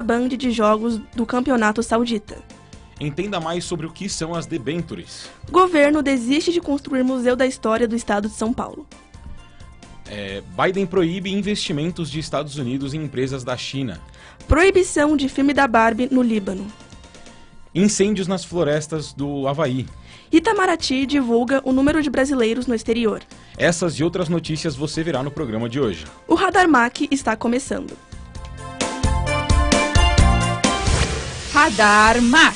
Band de jogos do Campeonato Saudita. Entenda mais sobre o que são as debêntures. Governo desiste de construir Museu da História do Estado de São Paulo. Biden proíbe investimentos de Estados Unidos em empresas da China. Proibição de filme da Barbie no Líbano. Incêndios nas florestas do Havaí. Itamaraty divulga o número de brasileiros no exterior. Essas e outras notícias você verá no programa de hoje. O Radar MAC está começando. Radar MAC.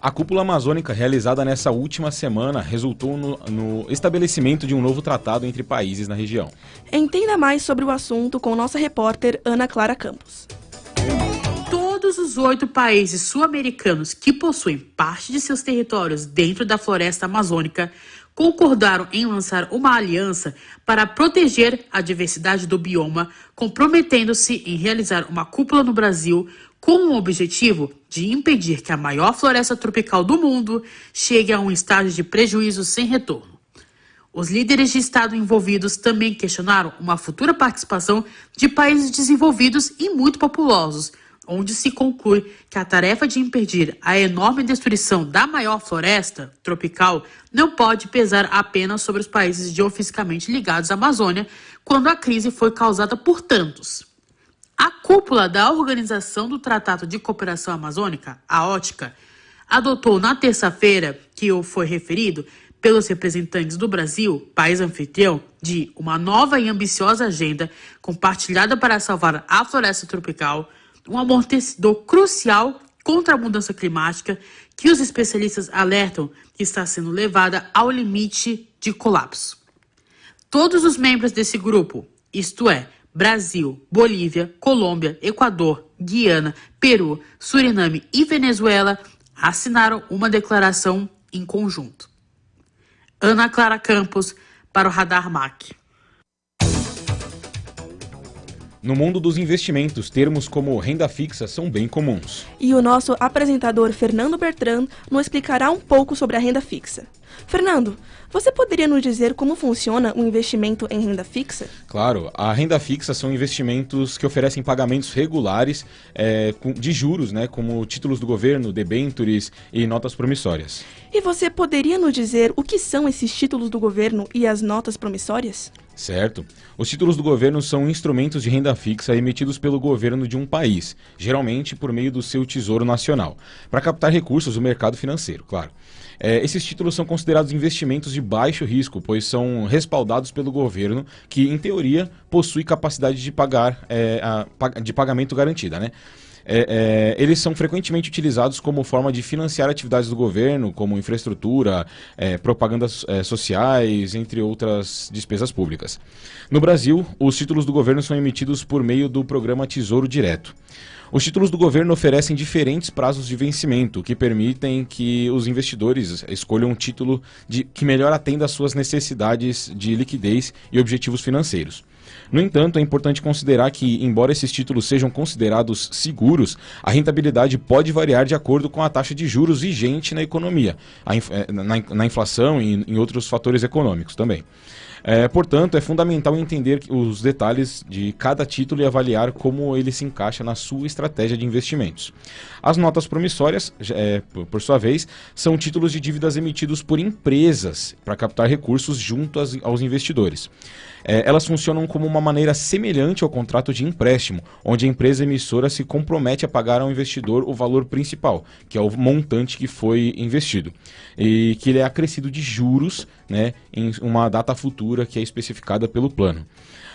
A cúpula amazônica realizada nessa última semana resultou no estabelecimento de um novo tratado entre países na região. Entenda mais sobre o assunto com nossa repórter Ana Clara Campos. Todos os 8 países sul-americanos que possuem parte de seus territórios dentro da floresta amazônica concordaram em lançar uma aliança para proteger a diversidade do bioma, comprometendo-se em realizar uma cúpula no Brasil com o objetivo de impedir que a maior floresta tropical do mundo chegue a um estágio de prejuízo sem retorno. Os líderes de Estado envolvidos também questionaram uma futura participação de países desenvolvidos e muito populosos, onde se conclui que a tarefa de impedir a enorme destruição da maior floresta tropical não pode pesar apenas sobre os países geofisikamente ligados à Amazônia, quando a crise foi causada por tantos. A cúpula da Organização do Tratado de Cooperação Amazônica, a OTCA, adotou na terça-feira, que foi referido pelos representantes do Brasil, país anfitrião, de uma nova e ambiciosa agenda compartilhada para salvar a floresta tropical, um amortecedor crucial contra a mudança climática que os especialistas alertam que está sendo levada ao limite de colapso. Todos os membros desse grupo, isto é, Brasil, Bolívia, Colômbia, Equador, Guiana, Peru, Suriname e Venezuela, assinaram uma declaração em conjunto. Ana Clara Campos, para o Radar MAC. No mundo dos investimentos, termos como renda fixa são bem comuns. E o nosso apresentador Fernando Bertrand nos explicará um pouco sobre a renda fixa. Fernando, você poderia nos dizer como funciona o investimento em renda fixa? Claro, a renda fixa são investimentos que oferecem pagamentos regulares de juros, como títulos do governo, debêntures e notas promissórias. E você poderia nos dizer o que são esses títulos do governo e as notas promissórias? Certo. Os títulos do governo são instrumentos de renda fixa emitidos pelo governo de um país, geralmente por meio do seu Tesouro Nacional, para captar recursos do mercado financeiro, claro. Esses títulos são considerados investimentos de baixo risco, pois são respaldados pelo governo, que, em teoria, possui capacidade de pagamento garantida, Eles são frequentemente utilizados como forma de financiar atividades do governo, como infraestrutura, propagandas sociais, entre outras despesas públicas. No Brasil, os títulos do governo são emitidos por meio do programa Tesouro Direto. Os títulos do governo oferecem diferentes prazos de vencimento, que permitem que os investidores escolham um título que melhor atenda às suas necessidades de liquidez e objetivos financeiros. No entanto, é importante considerar que, embora esses títulos sejam considerados seguros, a rentabilidade pode variar de acordo com a taxa de juros vigente na economia, na inflação e em outros fatores econômicos também. Portanto, é fundamental entender os detalhes de cada título e avaliar como ele se encaixa na sua estratégia de investimentos. As notas promissórias, por sua vez, são títulos de dívidas emitidos por empresas para captar recursos junto aos investidores. Elas funcionam como uma maneira semelhante ao contrato de empréstimo, onde a empresa emissora se compromete a pagar ao investidor o valor principal, que é o montante que foi investido, e que ele é acrescido de juros, em uma data futura que é especificada pelo plano.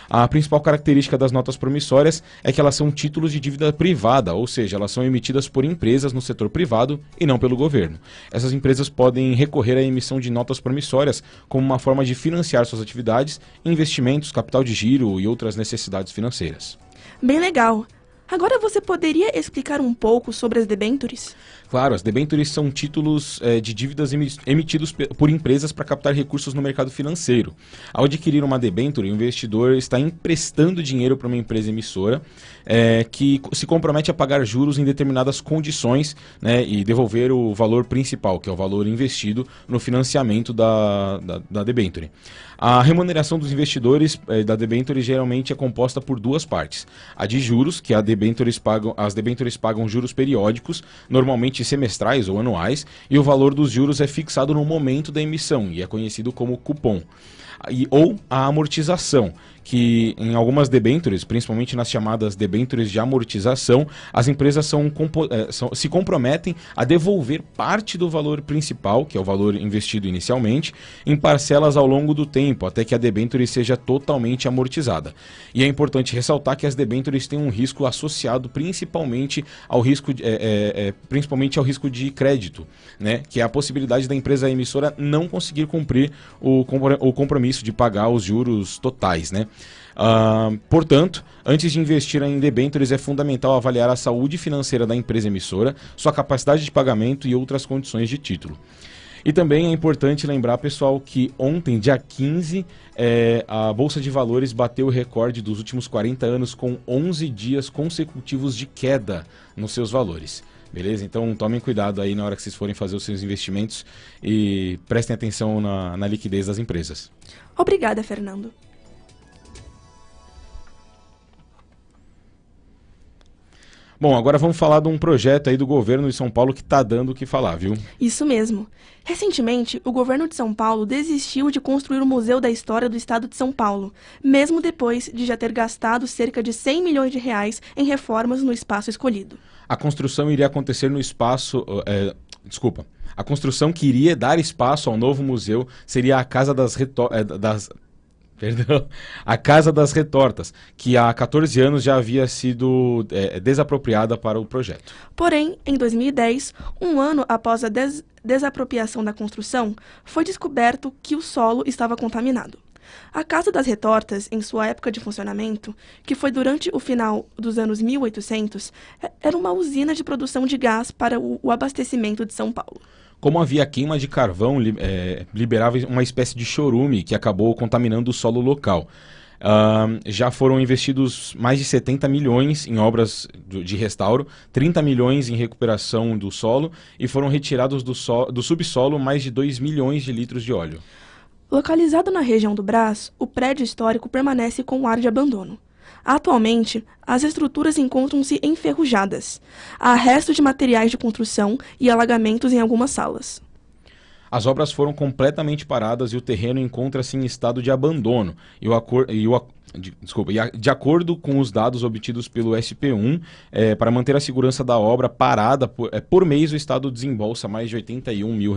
A principal característica das notas promissórias é que elas são títulos de dívida privada, ou seja, elas são emitidas por empresas no setor privado e não pelo governo. Essas empresas podem recorrer à emissão de notas promissórias como uma forma de financiar suas atividades, investimentos, capital de giro e outras necessidades financeiras. Bem legal. Agora você poderia explicar um pouco sobre as debêntures? Claro, as debêntures são títulos de dívidas emitidos por empresas para captar recursos no mercado financeiro. Ao adquirir uma debênture, o investidor está emprestando dinheiro para uma empresa emissora que se compromete a pagar juros em determinadas condições, e devolver o valor principal, que é o valor investido no financiamento da debênture. A remuneração dos investidores da debênture geralmente é composta por duas partes. A de juros, que as debêntures pagam juros periódicos, normalmente semestrais ou anuais, e o valor dos juros é fixado no momento da emissão e é conhecido como cupom. Ou a amortização, que em algumas debêntures, principalmente nas chamadas debêntures de amortização, as empresas se comprometem a devolver parte do valor principal, que é o valor investido inicialmente, em parcelas ao longo do tempo, até que a debênture seja totalmente amortizada. E é importante ressaltar que as debêntures têm um risco associado principalmente ao risco de crédito, né? Que é a possibilidade da empresa emissora não conseguir cumprir o compromisso de pagar os juros totais, né? Portanto, antes de investir em debêntures é fundamental avaliar a saúde financeira da empresa emissora, sua capacidade de pagamento e outras condições de título. E também é importante lembrar, pessoal, que ontem, dia 15, a Bolsa de Valores bateu o recorde dos últimos 40 anos com 11 dias consecutivos de queda nos seus valores. Beleza? Então tomem cuidado aí na hora que vocês forem fazer os seus investimentos e prestem atenção na liquidez das empresas. Obrigada, Fernando. Bom, agora vamos falar de um projeto aí do governo de São Paulo que está dando o que falar, viu? Isso mesmo. Recentemente, o governo de São Paulo desistiu de construir o Museu da História do Estado de São Paulo, mesmo depois de já ter gastado cerca de 100 milhões de reais em reformas no espaço escolhido. A construção iria acontecer no espaço... A construção que iria dar espaço ao novo museu seria a Casa a Casa das Retortas, que há 14 anos já havia sido desapropriada para o projeto. Porém, em 2010, um ano após a desapropriação da construção, foi descoberto que o solo estava contaminado. A Casa das Retortas, em sua época de funcionamento, que foi durante o final dos anos 1800, era uma usina de produção de gás para o abastecimento de São Paulo. Como havia queima de carvão, liberava uma espécie de chorume que acabou contaminando o solo local. Já foram investidos mais de 70 milhões em obras de restauro, 30 milhões em recuperação do solo e foram retirados do subsolo mais de 2 milhões de litros de óleo. Localizado na região do Brás, o prédio histórico permanece com ar de abandono. Atualmente, as estruturas encontram-se enferrujadas. Há restos de materiais de construção e alagamentos em algumas salas. As obras foram completamente paradas e o terreno encontra-se em estado de abandono. De acordo com os dados obtidos pelo SP1, para manter a segurança da obra parada, por mês o Estado desembolsa mais de R$81 mil.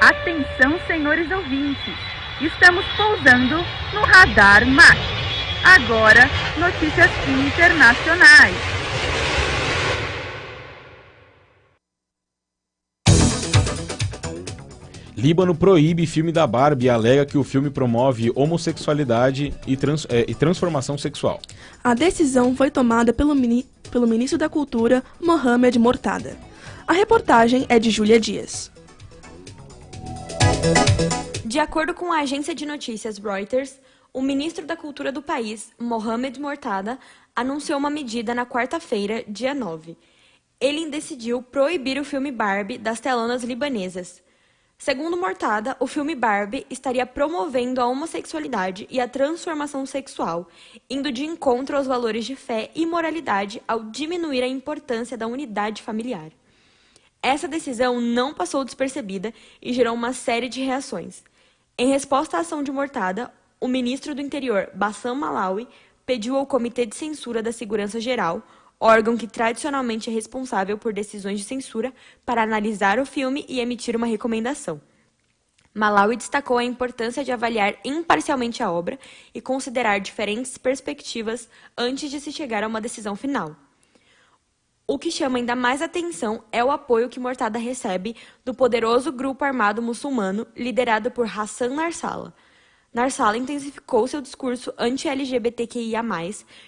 Atenção, senhores ouvintes. Estamos pousando no Radar MAC. Agora, notícias internacionais. Líbano proíbe filme da Barbie e alega que o filme promove homossexualidade e transformação sexual. A decisão foi tomada pelo ministro da Cultura, Mohamed Mortada. A reportagem é de Júlia Dias. De acordo com a agência de notícias Reuters, o ministro da Cultura do país, Mohamed Mortada, anunciou uma medida na quarta-feira, dia 9. Ele decidiu proibir o filme Barbie das telonas libanesas. Segundo Mortada, o filme Barbie estaria promovendo a homossexualidade e a transformação sexual, indo de encontro aos valores de fé e moralidade ao diminuir a importância da unidade familiar. Essa decisão não passou despercebida e gerou uma série de reações. Em resposta à ação de Mortada, o ministro do Interior, Bassam Malawi, pediu ao Comitê de Censura da Segurança Geral, órgão que tradicionalmente é responsável por decisões de censura, para analisar o filme e emitir uma recomendação. Malawi destacou a importância de avaliar imparcialmente a obra e considerar diferentes perspectivas antes de se chegar a uma decisão final. O que chama ainda mais atenção é o apoio que Mortada recebe do poderoso grupo armado muçulmano liderado por Hassan Nasrallah. Nasrallah intensificou seu discurso anti-LGBTQIA+,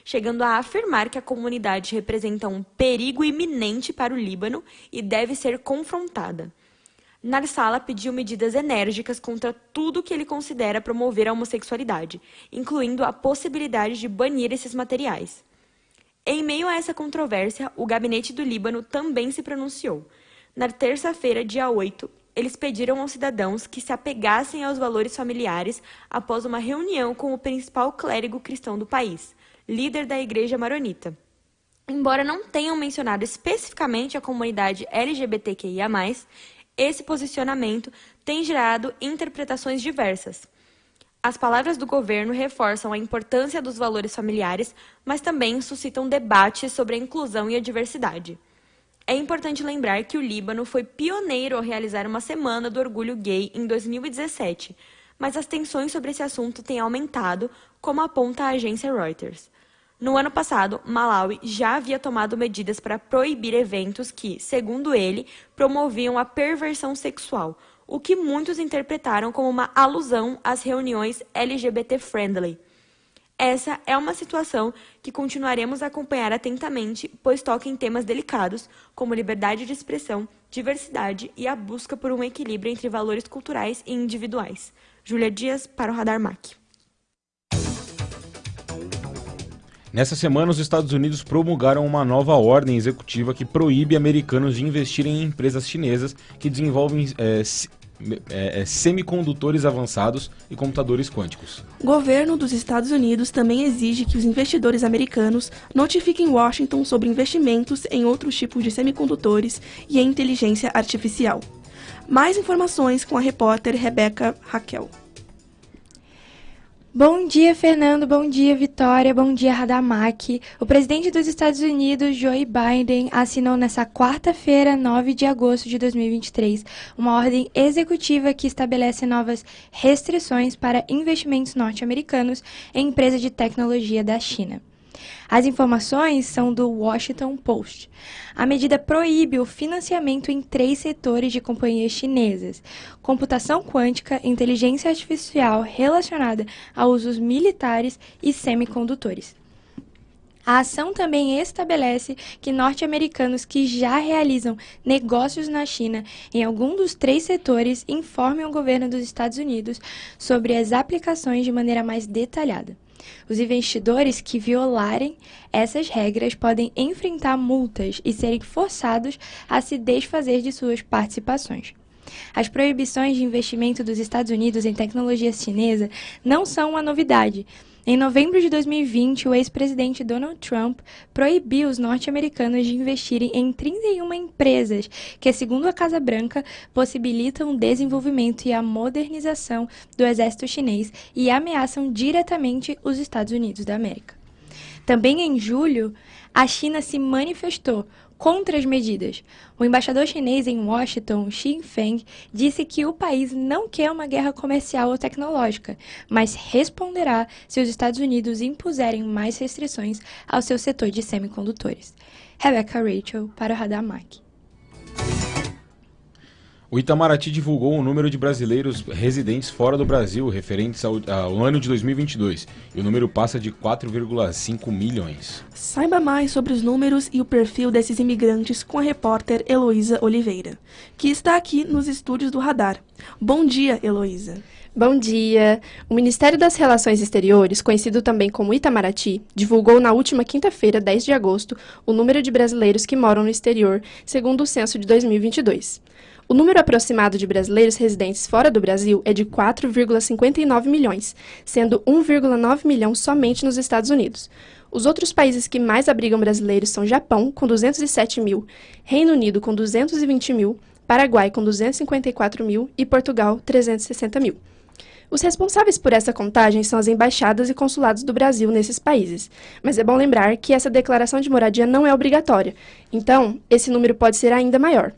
chegando a afirmar que a comunidade representa um perigo iminente para o Líbano e deve ser confrontada. Nasrallah pediu medidas enérgicas contra tudo que ele considera promover a homossexualidade, incluindo a possibilidade de banir esses materiais. Em meio a essa controvérsia, o gabinete do Líbano também se pronunciou. Na terça-feira, dia 8, eles pediram aos cidadãos que se apegassem aos valores familiares após uma reunião com o principal clérigo cristão do país, líder da Igreja Maronita. Embora não tenham mencionado especificamente a comunidade LGBTQIA+, esse posicionamento tem gerado interpretações diversas. As palavras do governo reforçam a importância dos valores familiares, mas também suscitam debates sobre a inclusão e a diversidade. É importante lembrar que o Líbano foi pioneiro ao realizar uma Semana do Orgulho Gay em 2017, mas as tensões sobre esse assunto têm aumentado, como aponta a agência Reuters. No ano passado, Malawi já havia tomado medidas para proibir eventos que, segundo ele, promoviam a perversão sexual, o que muitos interpretaram como uma alusão às reuniões LGBT-friendly. Essa é uma situação que continuaremos a acompanhar atentamente, pois toca em temas delicados, como liberdade de expressão, diversidade e a busca por um equilíbrio entre valores culturais e individuais. Júlia Dias, para o Radar MAC. Nessa semana, os Estados Unidos promulgaram uma nova ordem executiva que proíbe americanos de investirem em empresas chinesas que desenvolvem semicondutores avançados e computadores quânticos. O governo dos Estados Unidos também exige que os investidores americanos notifiquem Washington sobre investimentos em outros tipos de semicondutores e em inteligência artificial. Mais informações com a repórter Rebeca Raquel. Bom dia, Fernando. Bom dia, Vitória. Bom dia, Radar MAC. O presidente dos Estados Unidos, Joe Biden, assinou nesta quarta-feira, 9 de agosto de 2023, uma ordem executiva que estabelece novas restrições para investimentos norte-americanos em empresas de tecnologia da China. As informações são do Washington Post. A medida proíbe o financiamento em 3 setores de companhias chinesas: computação quântica, inteligência artificial relacionada a usos militares e semicondutores. A ação também estabelece que norte-americanos que já realizam negócios na China em algum dos 3 setores informem o governo dos Estados Unidos sobre as aplicações de maneira mais detalhada. Os investidores que violarem essas regras podem enfrentar multas e serem forçados a se desfazer de suas participações. As proibições de investimento dos Estados Unidos em tecnologia chinesa não são uma novidade. Em novembro de 2020, o ex-presidente Donald Trump proibiu os norte-americanos de investirem em 31 empresas que, segundo a Casa Branca, possibilitam o desenvolvimento e a modernização do exército chinês e ameaçam diretamente os Estados Unidos da América. Também em julho, a China se manifestou contra as medidas. O embaixador chinês em Washington, Xin Feng, disse que o país não quer uma guerra comercial ou tecnológica, mas responderá se os Estados Unidos impuserem mais restrições ao seu setor de semicondutores. Rebecca Rachel, para o Radar MAC. O Itamaraty divulgou o número de brasileiros residentes fora do Brasil referentes ao ano de 2022, e o número passa de 4,5 milhões. Saiba mais sobre os números e o perfil desses imigrantes com a repórter Heloísa Oliveira, que está aqui nos estúdios do Radar. Bom dia, Heloísa. Bom dia! O Ministério das Relações Exteriores, conhecido também como Itamaraty, divulgou na última quinta-feira, 10 de agosto, o número de brasileiros que moram no exterior, segundo o censo de 2022. O número aproximado de brasileiros residentes fora do Brasil é de 4,59 milhões, sendo 1,9 milhão somente nos Estados Unidos. Os outros países que mais abrigam brasileiros são Japão, com 207 mil, Reino Unido, com 220 mil, Paraguai, com 254 mil e Portugal, 360 mil. Os responsáveis por essa contagem são as embaixadas e consulados do Brasil nesses países, mas é bom lembrar que essa declaração de moradia não é obrigatória, então esse número pode ser ainda maior.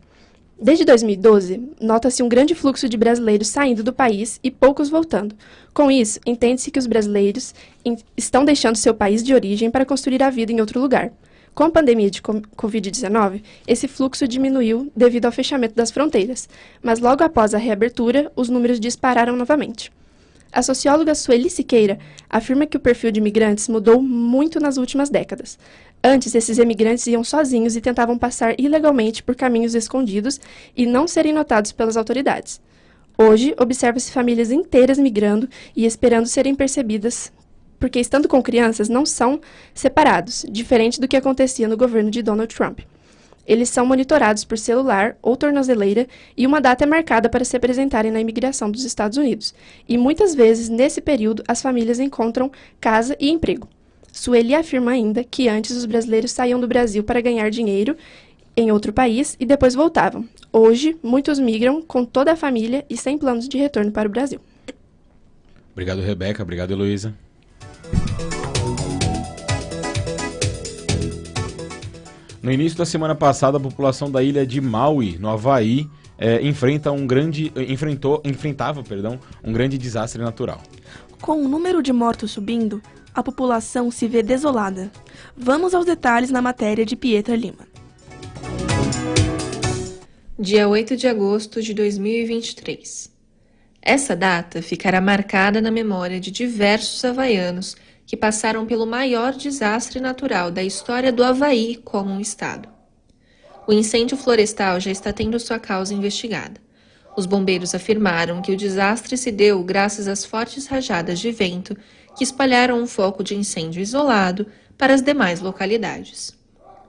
Desde 2012, nota-se um grande fluxo de brasileiros saindo do país e poucos voltando. Com isso, entende-se que os brasileiros estão deixando seu país de origem para construir a vida em outro lugar. Com a pandemia de Covid-19, esse fluxo diminuiu devido ao fechamento das fronteiras, mas logo após a reabertura, os números dispararam novamente. A socióloga Sueli Siqueira afirma que o perfil de imigrantes mudou muito nas últimas décadas. Antes, esses imigrantes iam sozinhos e tentavam passar ilegalmente por caminhos escondidos e não serem notados pelas autoridades. Hoje, observa-se famílias inteiras migrando e esperando serem percebidas, porque estando com crianças não são separados, diferente do que acontecia no governo de Donald Trump. Eles são monitorados por celular ou tornozeleira e uma data é marcada para se apresentarem na imigração dos Estados Unidos. E muitas vezes, nesse período, as famílias encontram casa e emprego. Sueli afirma ainda que antes os brasileiros saíam do Brasil para ganhar dinheiro em outro país e depois voltavam. Hoje, muitos migram com toda a família e sem planos de retorno para o Brasil. Obrigado, Rebeca. Obrigado, Heloísa. No início da semana passada, a população da ilha de Maui, no Havaí, enfrentava um grande desastre natural. Com o número de mortos subindo, a população se vê desolada. Vamos aos detalhes na matéria de Pietra Lima. Dia 8 de agosto de 2023. Essa data ficará marcada na memória de diversos havaianos que passaram pelo maior desastre natural da história do Havaí como um estado. O incêndio florestal já está tendo sua causa investigada. Os bombeiros afirmaram que o desastre se deu graças às fortes rajadas de vento que espalharam um foco de incêndio isolado para as demais localidades.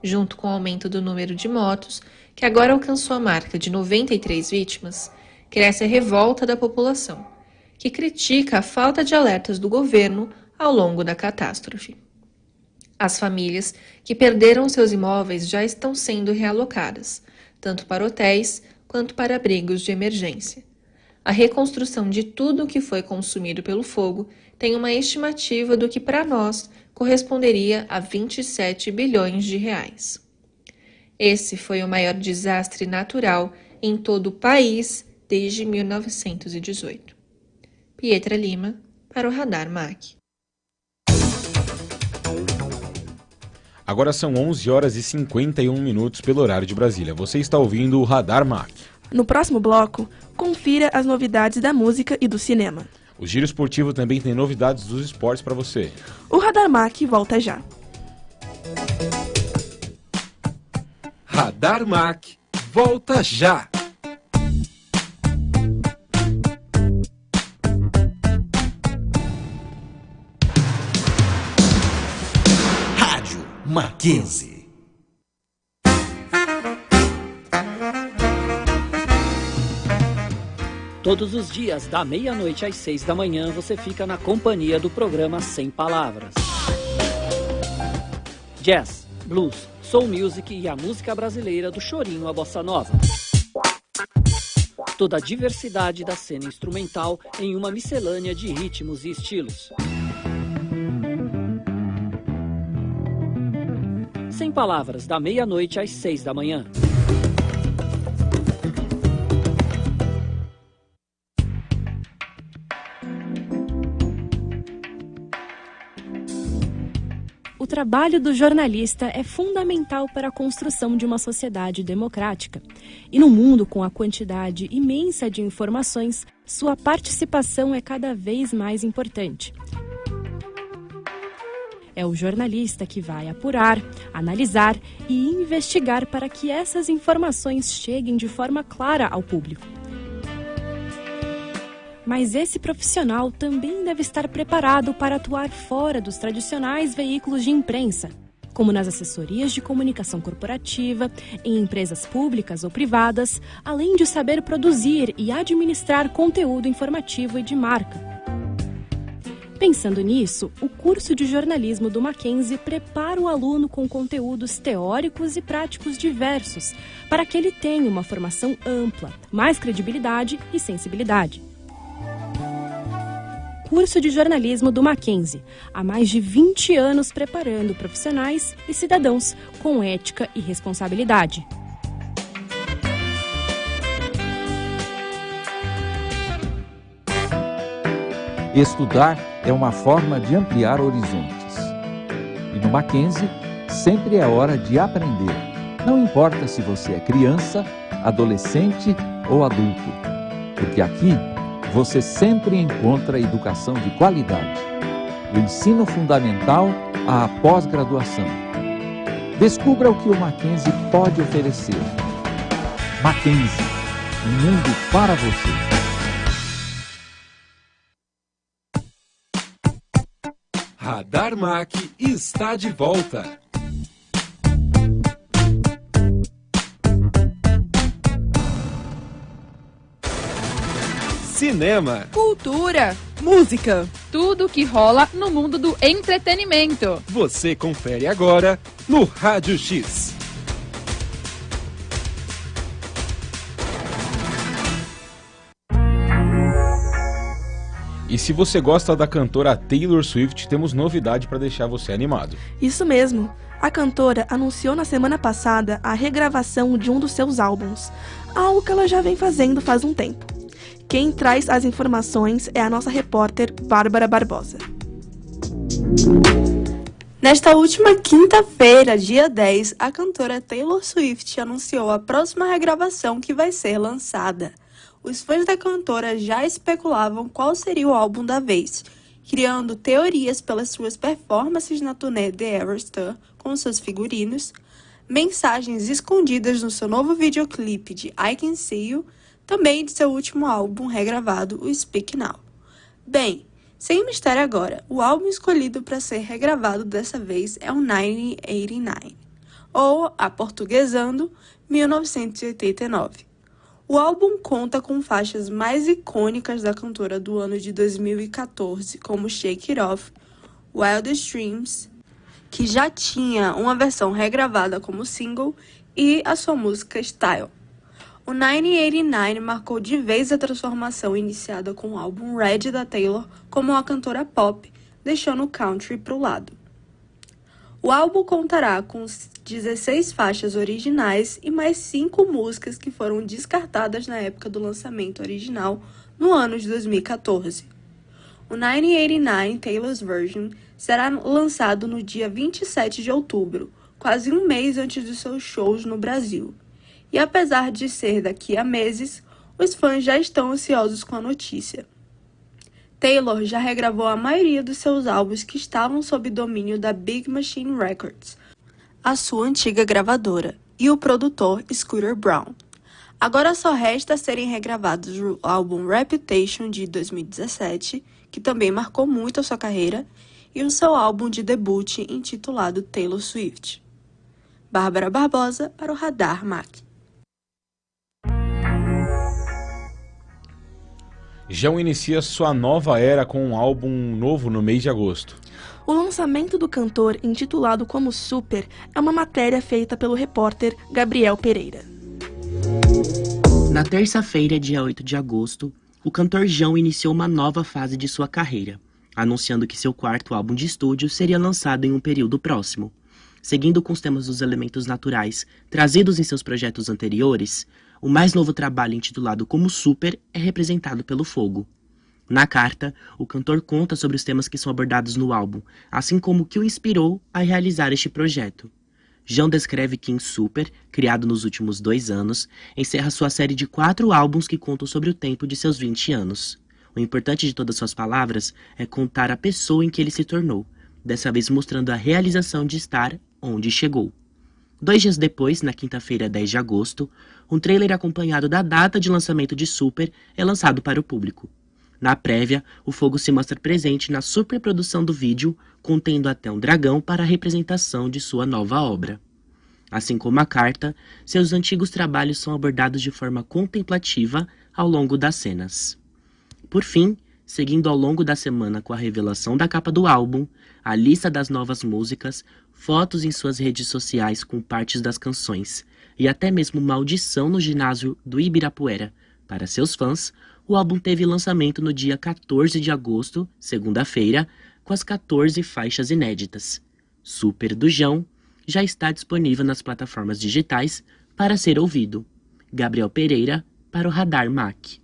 Junto com o aumento do número de mortos, que agora alcançou a marca de 93 vítimas, cresce a revolta da população, que critica a falta de alertas do governo ao longo da catástrofe. As famílias que perderam seus imóveis já estão sendo realocadas, tanto para hotéis quanto para abrigos de emergência. A reconstrução de tudo o que foi consumido pelo fogo tem uma estimativa do que para nós corresponderia a 27 bilhões de reais. Esse foi o maior desastre natural em todo o país desde 1918. Pietra Lima, para o Radar MAC. Agora são 11 horas e 51 minutos pelo horário de Brasília. Você está ouvindo o Radar MAC. No próximo bloco, confira as novidades da música e do cinema. O Giro Esportivo também tem novidades dos esportes para você. O Radar MAC volta já. Radar MAC volta já. Rádio Mackenzie. Todos os dias, da meia-noite às 6 da manhã, você fica na companhia do programa Sem Palavras. Jazz, blues, soul music e a música brasileira do chorinho à bossa nova. Toda a diversidade da cena instrumental em uma miscelânea de ritmos e estilos. Sem Palavras, da meia-noite às 6 da manhã. O trabalho do jornalista é fundamental para a construção de uma sociedade democrática. E no mundo com a quantidade imensa de informações, sua participação é cada vez mais importante. É o jornalista que vai apurar, analisar e investigar para que essas informações cheguem de forma clara ao público. Mas esse profissional também deve estar preparado para atuar fora dos tradicionais veículos de imprensa, como nas assessorias de comunicação corporativa, em empresas públicas ou privadas, além de saber produzir e administrar conteúdo informativo e de marca. Pensando nisso, o curso de jornalismo do Mackenzie prepara o aluno com conteúdos teóricos e práticos diversos, para que ele tenha uma formação ampla, mais credibilidade e sensibilidade. Curso de jornalismo do Mackenzie, há mais de 20 anos preparando profissionais e cidadãos com ética e responsabilidade. Estudar é uma forma de ampliar horizontes. E no Mackenzie, sempre é hora de aprender. Não importa se você é criança, adolescente ou adulto, porque aqui você sempre encontra educação de qualidade, do ensino fundamental à pós-graduação. Descubra o que o Mackenzie pode oferecer. Mackenzie, um mundo para você. Radar MAC está de volta. cinema, cultura, música, tudo que rola no mundo do entretenimento. você confere agora no Rádio X. E se você gosta da cantora Taylor Swift, temos novidade para deixar você animado. Isso mesmo. A cantora anunciou na semana passada a regravação de um dos seus álbuns, algo que ela já vem fazendo faz um tempo. Quem traz as informações é a nossa repórter Bárbara Barbosa. Nesta última quinta-feira, dia 10, a cantora Taylor Swift anunciou a próxima regravação que vai ser lançada. Os fãs da cantora já especulavam qual seria o álbum da vez, criando teorias pelas suas performances na turnê The Eras Tour com seus figurinos, mensagens escondidas no seu novo videoclipe de I Can See You, também de seu último álbum regravado, o Speak Now. Bem, sem mistério agora, o álbum escolhido para ser regravado dessa vez é o 1989, ou, aportuguesando, 1989. O álbum conta com faixas mais icônicas da cantora do ano de 2014, como Shake It Off, Wildest Dreams, que já tinha uma versão regravada como single, e a sua música Style. O 1989 marcou de vez a transformação iniciada com o álbum Red da Taylor como uma cantora pop, deixando o country para o lado. O álbum contará com 16 faixas originais e mais 5 músicas que foram descartadas na época do lançamento original, no ano de 2014. O 1989 Taylor's Version será lançado no dia 27 de outubro, quase um mês antes dos seus shows no Brasil. E apesar de ser daqui a meses, os fãs já estão ansiosos com a notícia. Taylor já regravou a maioria dos seus álbuns que estavam sob domínio da Big Machine Records, a sua antiga gravadora, e o produtor Scooter Braun. Agora só resta serem regravados o álbum Reputation de 2017, que também marcou muito a sua carreira, e o seu álbum de debut intitulado Taylor Swift. Bárbara Barbosa para o Radar MAC. João inicia sua nova era com um álbum novo no mês de agosto. O lançamento do cantor, intitulado como Super, é uma matéria feita pelo repórter Gabriel Pereira. Na terça-feira, dia 8 de agosto, o cantor João iniciou uma nova fase de sua carreira, anunciando que seu quarto álbum de estúdio seria lançado em um período próximo. Seguindo com os temas dos elementos naturais trazidos em seus projetos anteriores, o mais novo trabalho, intitulado como Super, é representado pelo fogo. Na carta, o cantor conta sobre os temas que são abordados no álbum, assim como o que o inspirou a realizar este projeto. João descreve que em Super, criado nos últimos 2 anos, encerra sua série de 4 álbuns que contam sobre o tempo de seus 20 anos. O importante de todas suas palavras é contar a pessoa em que ele se tornou, dessa vez mostrando a realização de estar onde chegou. 2 dias depois, na quinta-feira, 10 de agosto, um trailer acompanhado da data de lançamento de Super é lançado para o público. Na prévia, o fogo se mostra presente na superprodução do vídeo, contendo até um dragão para a representação de sua nova obra. Assim como a carta, seus antigos trabalhos são abordados de forma contemplativa ao longo das cenas. Por fim, seguindo ao longo da semana com a revelação da capa do álbum, a lista das novas músicas, fotos em suas redes sociais com partes das canções e até mesmo uma audição no ginásio do Ibirapuera. Para seus fãs, o álbum teve lançamento no dia 14 de agosto, segunda-feira, com as 14 faixas inéditas. Super do João já está disponível nas plataformas digitais para ser ouvido. Gabriel Pereira para o Radar MAC.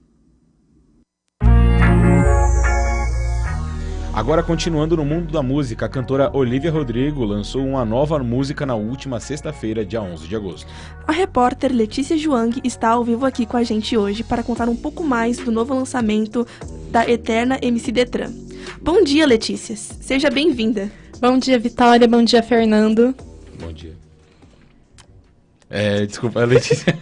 Agora, continuando no mundo da música, a cantora Olivia Rodrigo lançou uma nova música na última sexta-feira, dia 11 de agosto. A repórter Letícia Juang está ao vivo aqui com a gente hoje para contar um pouco mais do novo lançamento da eterna MC Detran. Bom dia, Letícia. Seja bem-vinda. Bom dia, Vitória. Bom dia, Fernando. Bom dia. Desculpa, Letícia.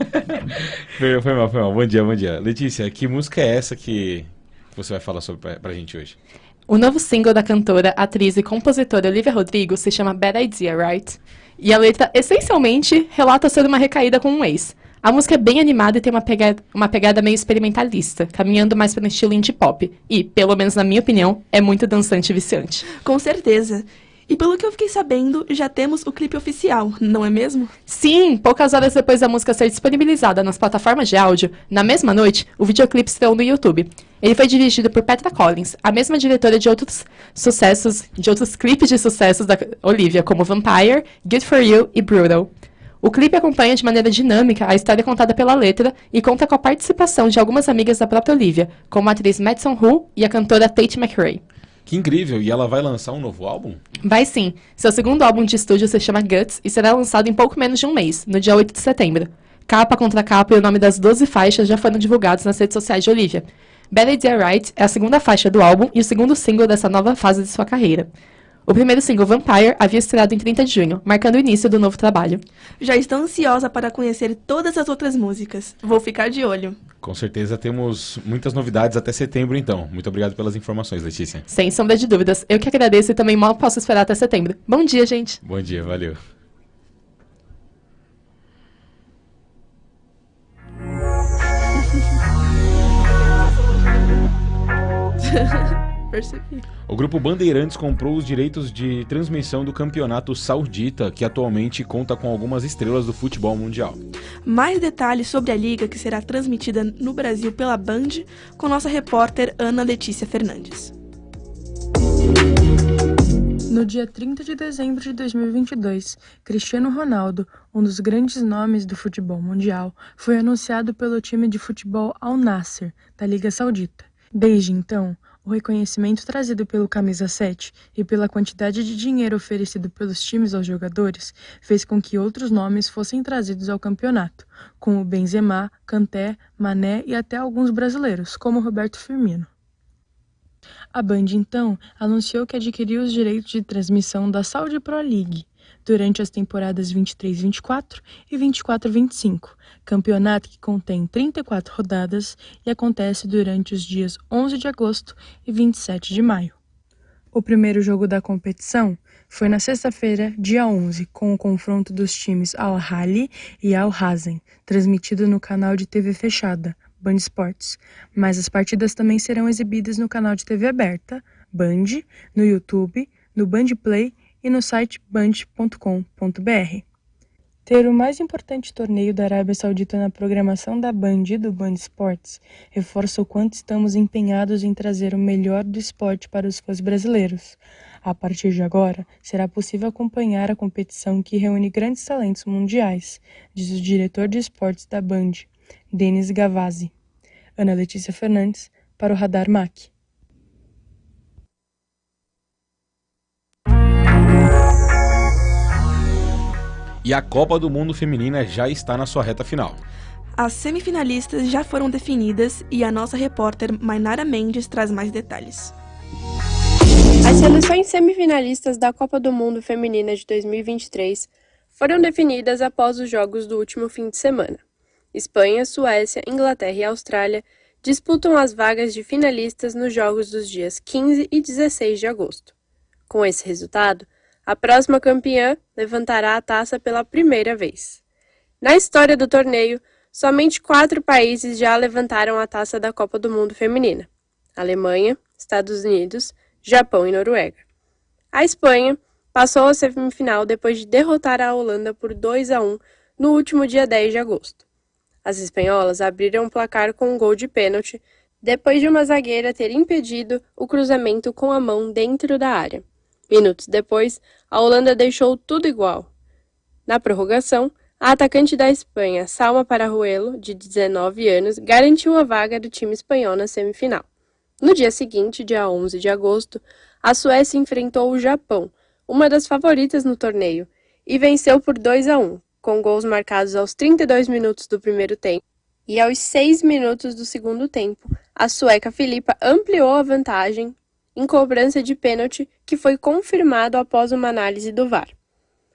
Foi mal. Bom dia. Letícia, que música é essa que você vai falar sobre pra gente hoje? O novo single da cantora, atriz e compositora Olivia Rodrigo se chama Bad Idea, Right? E a letra, essencialmente, relata sobre uma recaída com um ex. A música é bem animada e tem uma pegada meio experimentalista, caminhando mais para um estilo indie pop. E, pelo menos na minha opinião, é muito dançante e viciante. Com certeza. E pelo que eu fiquei sabendo, já temos o clipe oficial, não é mesmo? Sim, poucas horas depois da música ser disponibilizada nas plataformas de áudio, na mesma noite, o videoclipe estreou no YouTube. Ele foi dirigido por Petra Collins, a mesma diretora de outros clipes de sucessos da Olivia, como Vampire, Good For You e Brutal. O clipe acompanha de maneira dinâmica a história contada pela letra e conta com a participação de algumas amigas da própria Olivia, como a atriz Madison Hu e a cantora Tate McRae. Que incrível! E ela vai lançar um novo álbum? Vai sim. Seu segundo álbum de estúdio se chama Guts e será lançado em pouco menos de um mês, no dia 8 de setembro. Capa contra capa e o nome das 12 faixas já foram divulgados nas redes sociais de Olivia. Better Dear Right é a segunda faixa do álbum e o segundo single dessa nova fase de sua carreira. O primeiro single, Vampire, havia estreado em 30 de junho, marcando o início do novo trabalho. Já estou ansiosa para conhecer todas as outras músicas. Vou ficar de olho. Com certeza temos muitas novidades até setembro, então. Muito obrigado pelas informações, Letícia. Sem sombra de dúvidas. Eu que agradeço e também mal posso esperar até setembro. Bom dia, gente. Bom dia, valeu. Percebi. O Grupo Bandeirantes comprou os direitos de transmissão do campeonato saudita, que atualmente conta com algumas estrelas do futebol mundial. Mais detalhes sobre a liga que será transmitida no Brasil pela Band, com nossa repórter Ana Letícia Fernandes. No dia 30 de dezembro de 2022, Cristiano Ronaldo, um dos grandes nomes do futebol mundial, foi anunciado pelo time de futebol Al Nassr, da Liga Saudita. Desde então, o reconhecimento trazido pelo Camisa 7 e pela quantidade de dinheiro oferecido pelos times aos jogadores fez com que outros nomes fossem trazidos ao campeonato, como Benzema, Kanté, Mané e até alguns brasileiros, como Roberto Firmino. A Band, então, anunciou que adquiriu os direitos de transmissão da Saudi Pro League durante as temporadas 23-24 e 24-25, campeonato que contém 34 rodadas e acontece durante os dias 11 de agosto e 27 de maio. O primeiro jogo da competição foi na sexta-feira, dia 11, com o confronto dos times Al-Ahly e Al-Hazen, transmitido no canal de TV fechada, Band Esportes, mas as partidas também serão exibidas no canal de TV aberta, Band, no YouTube, no Band Play e no site band.com.br. Ter o mais importante torneio da Arábia Saudita na programação da Band e do Band Esportes reforça o quanto estamos empenhados em trazer o melhor do esporte para os fãs brasileiros. A partir de agora, será possível acompanhar a competição que reúne grandes talentos mundiais, diz o diretor de esportes da Band, Denis Gavazzi. Ana Letícia Fernandes, para o Radar MAC. E a Copa do Mundo Feminina já está na sua reta final. As semifinalistas já foram definidas e a nossa repórter Mainara Mendes traz mais detalhes. As seleções semifinalistas da Copa do Mundo Feminina de 2023 foram definidas após os jogos do último fim de semana. Espanha, Suécia, Inglaterra e Austrália disputam as vagas de finalistas nos jogos dos dias 15 e 16 de agosto. Com esse resultado, a próxima campeã levantará a taça pela primeira vez. Na história do torneio, somente 4 países já levantaram a taça da Copa do Mundo Feminina: Alemanha, Estados Unidos, Japão e Noruega. A Espanha passou à semifinal depois de derrotar a Holanda por 2-1 no último dia 10 de agosto. As espanholas abriram o placar com um gol de pênalti depois de uma zagueira ter impedido o cruzamento com a mão dentro da área. Minutos depois, a Holanda deixou tudo igual. Na prorrogação, a atacante da Espanha, Salma Parajuelo, de 19 anos, garantiu a vaga do time espanhol na semifinal. No dia seguinte, dia 11 de agosto, a Suécia enfrentou o Japão, uma das favoritas no torneio, e venceu por 2-1, com gols marcados aos 32 minutos do primeiro tempo. E aos 6 minutos do segundo tempo, a sueca Filippa ampliou a vantagem em cobrança de pênalti, que foi confirmado após uma análise do VAR.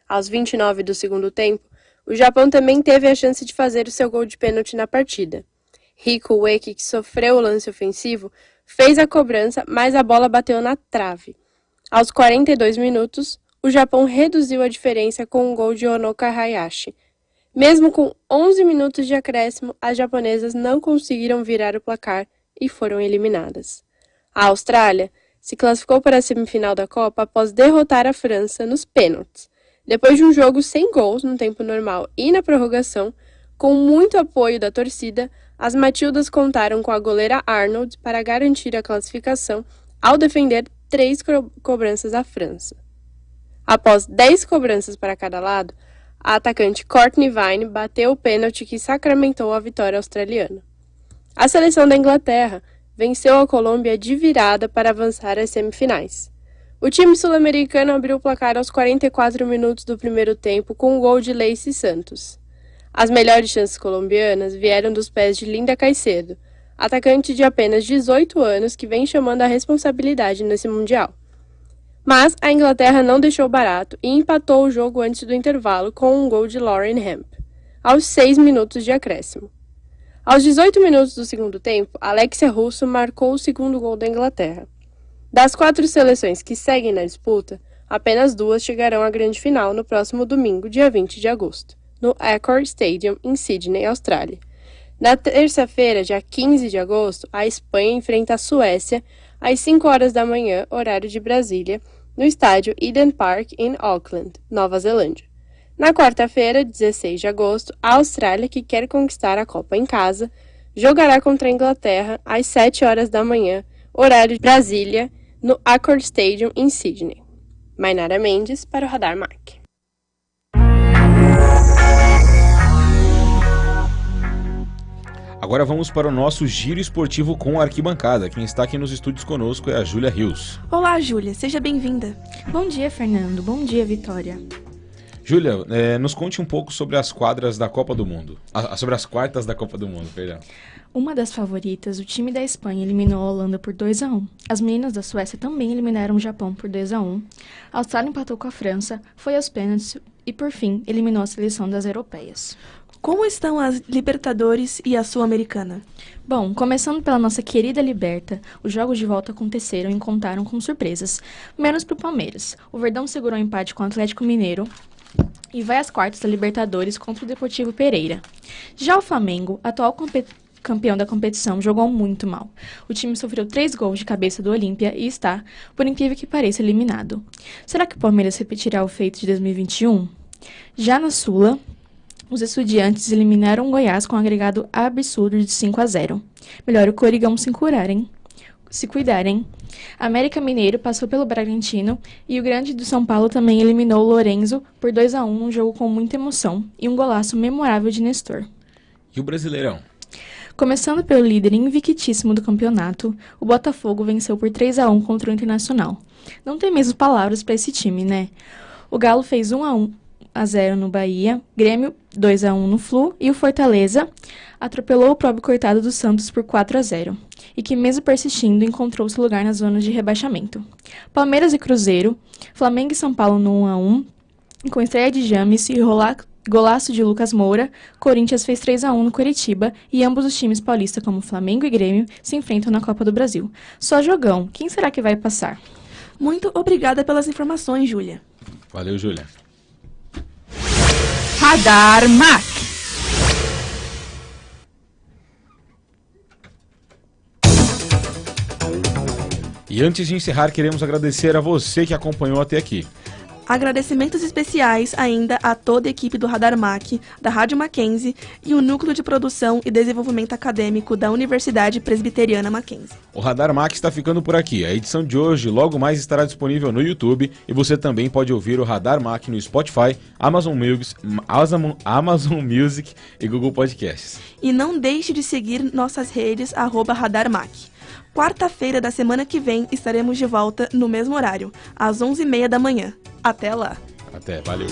Aos 29 do segundo tempo, o Japão também teve a chance de fazer o seu gol de pênalti na partida. Rico Ueki, que sofreu o lance ofensivo, fez a cobrança, mas a bola bateu na trave. Aos 42 minutos, o Japão reduziu a diferença com um gol de Honoka Hayashi. Mesmo com 11 minutos de acréscimo, as japonesas não conseguiram virar o placar e foram eliminadas. A Austrália se classificou para a semifinal da Copa após derrotar a França nos pênaltis. Depois de um jogo sem gols no tempo normal e na prorrogação, com muito apoio da torcida, as Matildas contaram com a goleira Arnold para garantir a classificação ao defender 3 cobranças à França. Após 10 cobranças para cada lado, a atacante Courtney Vine bateu o pênalti que sacramentou a vitória australiana. A seleção da Inglaterra venceu a Colômbia de virada para avançar às semifinais. O time sul-americano abriu o placar aos 44 minutos do primeiro tempo com o gol de Lacey Santos. As melhores chances colombianas vieram dos pés de Linda Caicedo, atacante de apenas 18 anos que vem chamando a responsabilidade nesse Mundial. Mas a Inglaterra não deixou barato e empatou o jogo antes do intervalo com um gol de Lauren Hemp, aos 6 minutos de acréscimo. Aos 18 minutos do segundo tempo, Alexia Russo marcou o segundo gol da Inglaterra. Das 4 seleções que seguem na disputa, apenas 2 chegarão à grande final no próximo domingo, dia 20 de agosto, no Accor Stadium, em Sydney, Austrália. Na terça-feira, dia 15 de agosto, a Espanha enfrenta a Suécia às 5 horas da manhã, horário de Brasília, no estádio Eden Park, em Auckland, Nova Zelândia. Na quarta-feira, 16 de agosto, a Austrália, que quer conquistar a Copa em casa, jogará contra a Inglaterra às 7 horas da manhã, horário de Brasília, no Accor Stadium, em Sydney. Mainara Mendes, para o Radar MAC. Agora vamos para o nosso giro esportivo com a arquibancada. Quem está aqui nos estúdios conosco é a Júlia Rios. Olá, Júlia. Seja bem-vinda. Bom dia, Fernando. Bom dia, Vitória. Júlia, nos conte um pouco sobre as quadras da Copa do Mundo. Sobre as quartas da Copa do Mundo, perdão. Uma das favoritas, o time da Espanha eliminou a Holanda por 2-1. As meninas da Suécia também eliminaram o Japão por 2-1. A Austrália empatou com a França, foi aos pênaltis e, por fim, eliminou a seleção das europeias. Como estão as Libertadores e a Sul-Americana? Bom, começando pela nossa querida Liberta, os jogos de volta aconteceram e contaram com surpresas, menos para o Palmeiras. O Verdão segurou o empate com o Atlético Mineiro e vai às quartas da Libertadores contra o Deportivo Pereira. Já o Flamengo, atual campeão da competição, jogou muito mal. O time sofreu 3 gols de cabeça do Olímpia e está, por incrível que pareça, eliminado. Será que o Palmeiras repetirá o feito de 2021? Já na Sula, os Estudiantes eliminaram o Goiás com um agregado absurdo de 5-0. Melhor o Corigão se cuidarem. América Mineiro passou pelo Bragantino e o Grande do São Paulo também eliminou o Lorenzo por 2-1 num jogo com muita emoção e um golaço memorável de Nestor. E o Brasileirão? Começando pelo líder invictíssimo do campeonato, o Botafogo venceu por 3-1 contra o Internacional. Não tem mesmo palavras para esse time, né? O Galo fez 1-0 no Bahia, Grêmio 2-1 no Flu e o Fortaleza atropelou o próprio coitado do Santos por 4-0 e que, mesmo persistindo, encontrou seu lugar na zona de rebaixamento. Palmeiras e Cruzeiro, Flamengo e São Paulo no 1-1, com estreia de James e golaço de Lucas Moura, Corinthians fez 3-1 no Coritiba e ambos os times paulistas, como Flamengo e Grêmio, se enfrentam na Copa do Brasil. Só jogão. Quem será que vai passar? Muito obrigada pelas informações, Júlia. Valeu, Júlia. Radar MAC. E antes de encerrar, queremos agradecer a você que acompanhou até aqui. Agradecimentos especiais ainda a toda a equipe do Radar MAC, da Rádio Mackenzie e o Núcleo de Produção e Desenvolvimento Acadêmico da Universidade Presbiteriana Mackenzie. O Radar MAC está ficando por aqui. A edição de hoje logo mais estará disponível no YouTube e você também pode ouvir o Radar MAC no Spotify, Amazon Music e Google Podcasts. E não deixe de seguir nossas redes @Radar MAC. Quarta-feira da semana que vem estaremos de volta no mesmo horário, às 11h30 da manhã. Até lá. Até, valeu.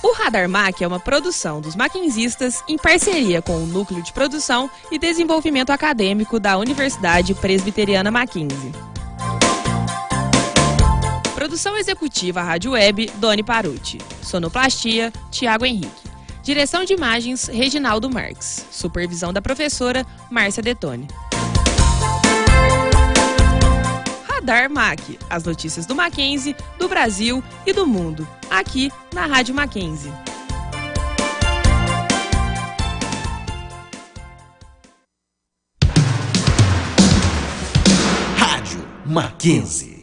O Radar MAC é uma produção dos maquinzistas em parceria com o Núcleo de Produção e Desenvolvimento Acadêmico da Universidade Presbiteriana Mackenzie. Produção executiva Rádio Web, Doni Paruti. Sonoplastia, Tiago Henrique. Direção de imagens, Reginaldo Marques. Supervisão da professora, Márcia Detone. Radar Mac, as notícias do Mackenzie, do Brasil e do mundo, aqui na Rádio Mackenzie. Rádio Mackenzie.